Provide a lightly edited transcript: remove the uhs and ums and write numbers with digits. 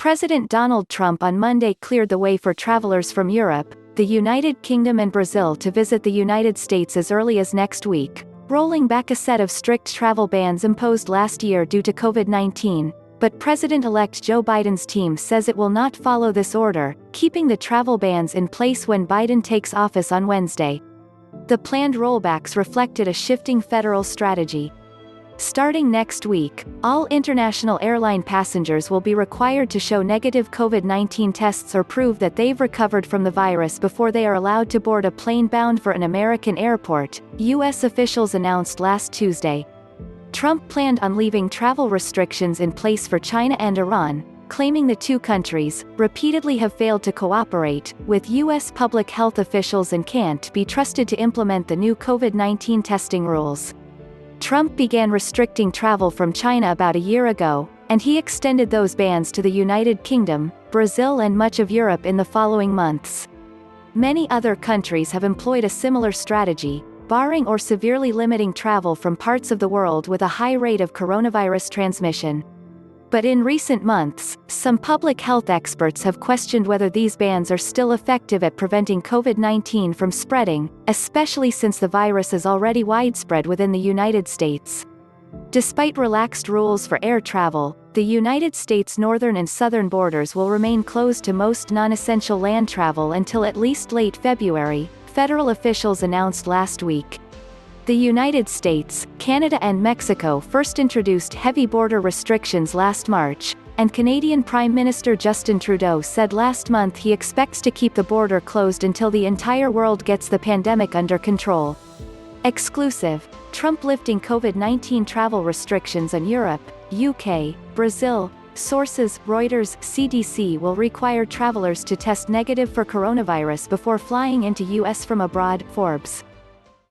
President Donald Trump on Monday cleared the way for travelers from Europe, the United Kingdom and Brazil to visit the United States as early as next week, rolling back a set of strict travel bans imposed last year due to COVID-19, but President-elect Joe Biden's team says it will not follow this order, keeping the travel bans in place when Biden takes office on Wednesday. The planned rollbacks reflected a shifting federal strategy. Starting next week, all international airline passengers will be required to show negative COVID-19 tests or prove that they've recovered from the virus before they are allowed to board a plane bound for an American airport, U.S. officials announced last Tuesday. Trump planned on leaving travel restrictions in place for China and Iran, claiming the two countries repeatedly have failed to cooperate with U.S. public health officials and can't be trusted to implement the new COVID-19 testing rules. Trump began restricting travel from China about a year ago, and he extended those bans to the United Kingdom, Brazil and much of Europe in the following months. Many other countries have employed a similar strategy, barring or severely limiting travel from parts of the world with a high rate of coronavirus transmission. But in recent months, some public health experts have questioned whether these bans are still effective at preventing COVID-19 from spreading, especially since the virus is already widespread within the United States. Despite relaxed rules for air travel, the United States' northern and southern borders will remain closed to most non-essential land travel until at least late February, federal officials announced last week. The United States, Canada and Mexico first introduced heavy border restrictions last March, and Canadian Prime Minister Justin Trudeau said last month he expects to keep the border closed until the entire world gets the pandemic under control. Exclusive: Trump lifting COVID-19 travel restrictions on Europe, UK, Brazil. Sources: Reuters. CDC will require travelers to test negative for coronavirus before flying into U.S. from abroad. Forbes.